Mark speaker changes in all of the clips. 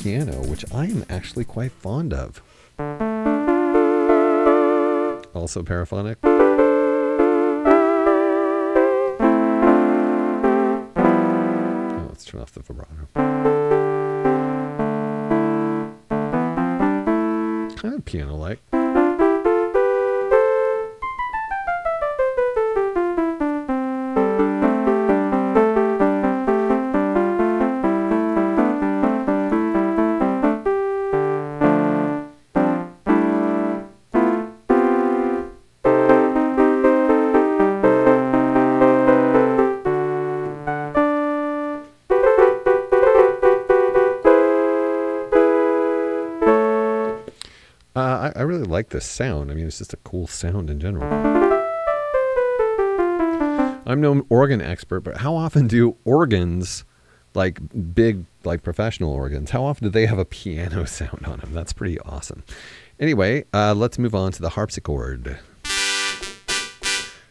Speaker 1: piano, which I am actually quite fond of. Also paraphonic. Oh, let's turn off the vibrato. Kind of piano-like. I really like this sound. I mean, it's just a cool sound in general. I'm no organ expert, but how often do organs, like big, like professional organs, how often do they have a piano sound on them? That's pretty awesome. Anyway, let's move on to the harpsichord.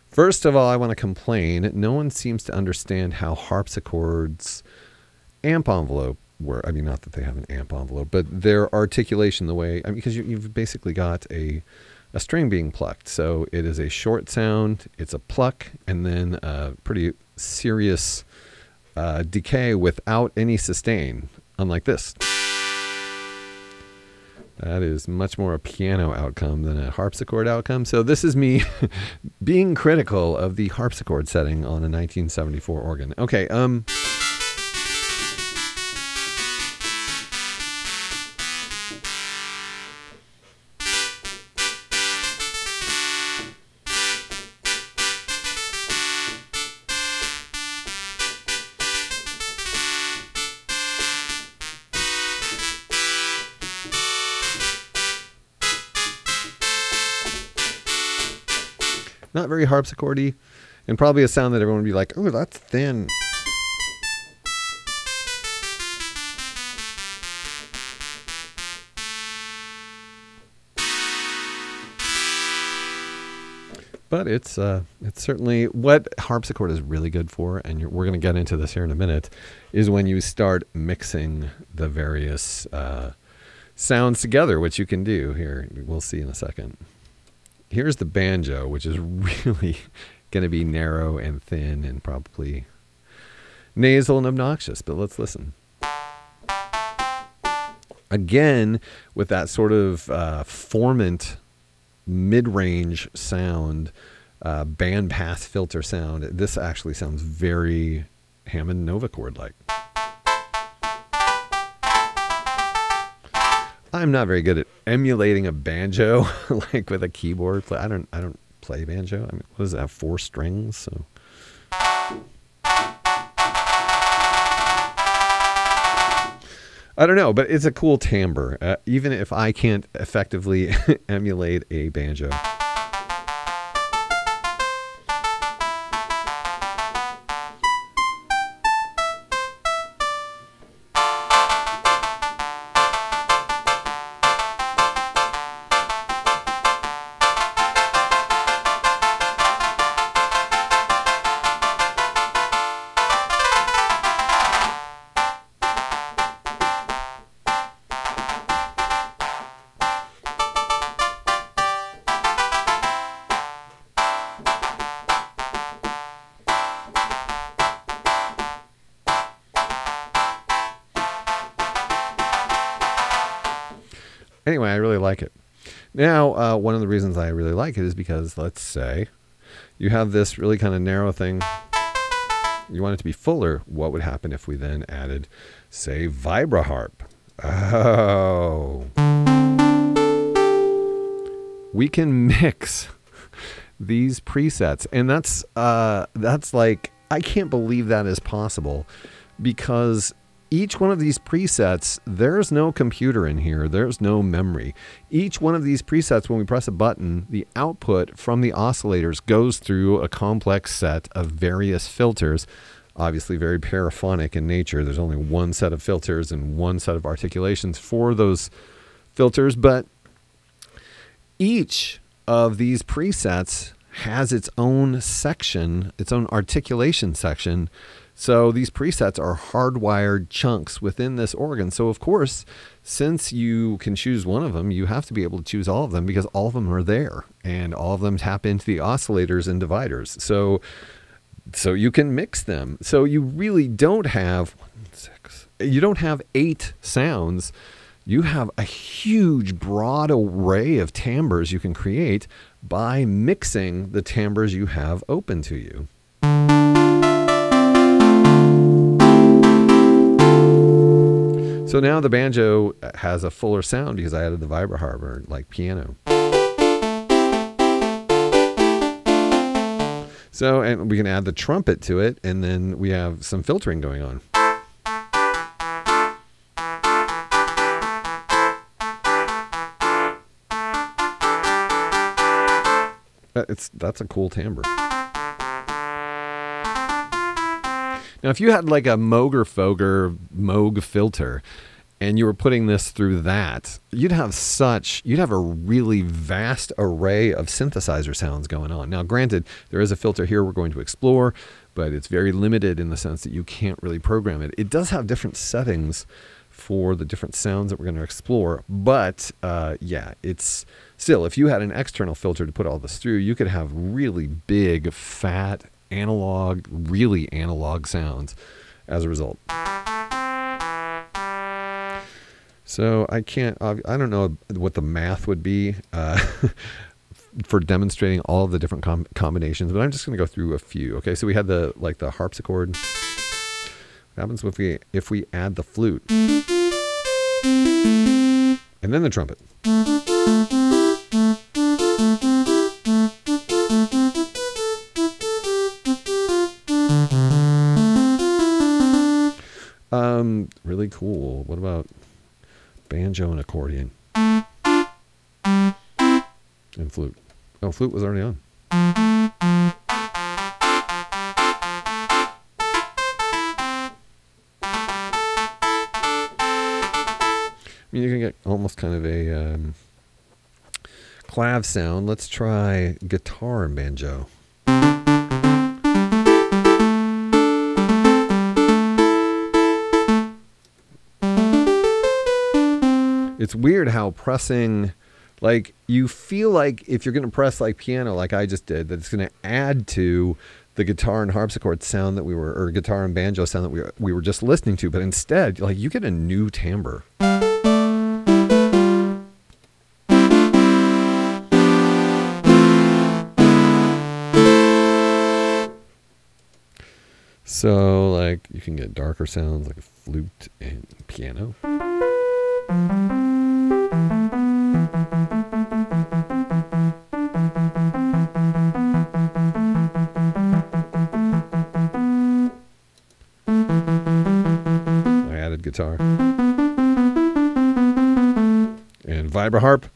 Speaker 1: First of all, I want to complain. No one seems to understand how harpsichords amp envelope work. I mean, not that they have an amp envelope, but their articulation, the way, I mean, because you've basically got a string being plucked. So it is a short sound, it's a pluck, and then a pretty serious decay without any sustain, unlike this. That is much more a piano outcome than a harpsichord outcome. So this is me being critical of the harpsichord setting on a 1974 organ. Okay, not very harpsichordy, and probably a sound that everyone would be like, oh, that's thin. But it's certainly what harpsichord is really good for, and we're going to get into this here in a minute, is when you start mixing the various sounds together, which you can do here. We'll see in a second. Here's the banjo, which is really going to be narrow and thin and probably nasal and obnoxious, but let's listen. Again, with that sort of formant mid-range sound, bandpass filter sound, this actually sounds very Hammond Novacord-like. I'm not very good at emulating a banjo, like with a keyboard. I don't play banjo. I mean, what does it have? 4 strings. So I don't know, but it's a cool timbre, even if I can't effectively emulate a banjo. Anyway, I really like it. Now, one of the reasons I really like it is because, let's say, you have this really kind of narrow thing. You want it to be fuller. What would happen if we then added, say, Vibraharp? Oh. We can mix these presets. And that's like, I can't believe that is possible, because each one of these presets, there's no computer in here. There's no memory. Each one of these presets, when we press a button, the output from the oscillators goes through a complex set of various filters, obviously very paraphonic in nature. There's only one set of filters and one set of articulations for those filters, but each of these presets has its own section, its own articulation section, So these presets are hardwired chunks within this organ. So of course, since you can choose one of them, you have to be able to choose all of them because all of them are there and all of them tap into the oscillators and dividers. So you can mix them. So you really don't have 8 sounds. You have a huge, broad array of timbres you can create by mixing the timbres you have open to you. So now the banjo has a fuller sound because I added the Vibraharp, or like piano. So, and we can add the trumpet to it, and then we have some filtering going on. That's a cool timbre. Now, if you had like a Moog filter, and you were putting this through that, you'd have a really vast array of synthesizer sounds going on. Now, granted, there is a filter here we're going to explore, but it's very limited in the sense that you can't really program it. It does have different settings for the different sounds that we're going to explore, but yeah, it's still, if you had an external filter to put all this through, you could have really big, fat, analog, really analog sounds as a result. So I don't know what the math would be for demonstrating all of the different combinations, but I'm just going to go through a few. Okay, so we had the harpsichord. What happens if we add the flute? And then the trumpet. Really cool. What about banjo and accordion? And flute. Oh, flute was already on. I mean, you can get almost kind of a clav sound. Let's try guitar and banjo. It's weird how pressing, like, you feel like if you're going to press like piano, like I just did, that it's going to add to the guitar and harpsichord sound that or guitar and banjo sound that we were just listening to. But instead, like, you get a new timbre. So, like, you can get darker sounds like a flute and piano. I added guitar. And Vibraharp.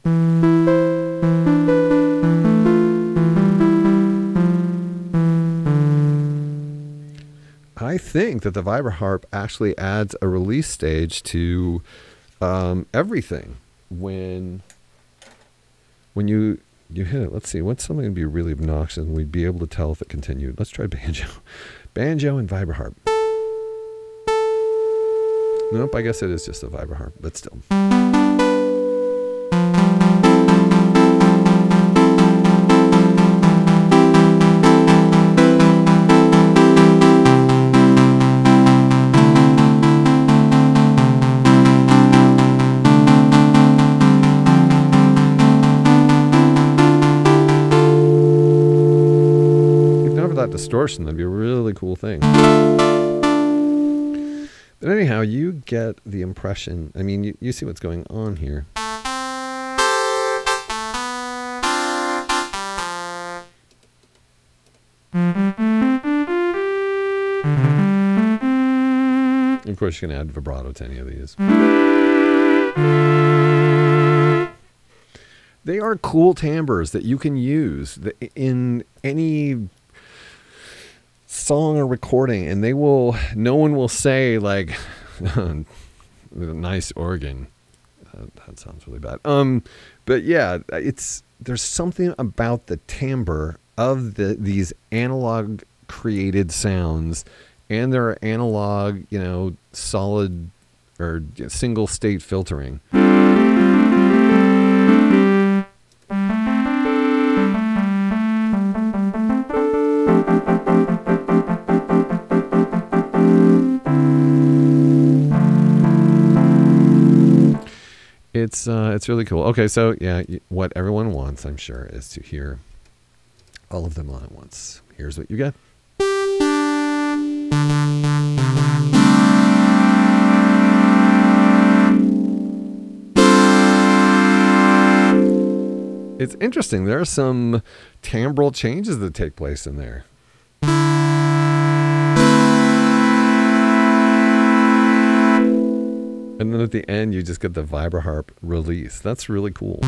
Speaker 1: I think that the Vibraharp actually adds a release stage to everything when you hit it. Let's see, what's something to be really obnoxious and we'd be able to tell if it continued. Let's try banjo. Banjo and Vibraharp. Nope, I guess it is just a Vibraharp, but still. Distortion, that'd be a really cool thing. But anyhow, you get the impression, I mean, you see what's going on here. Of course, you can add vibrato to any of these. They are cool timbres that you can use in any song or recording, and no one will say like nice organ. That sounds really bad. But yeah, there's something about the timbre of these analog created sounds and there are analog, solid or single state filtering. It's really cool. Okay, so yeah, what everyone wants, I'm sure, is to hear all of them all at once. Here's what you get. It's interesting. There are some timbral changes that take place in there. And then at the end, you just get the Vibraharp release. That's really cool.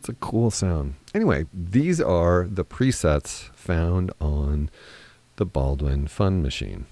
Speaker 1: It's a cool sound. Anyway, these are the presets found on the Baldwin Fun Machine.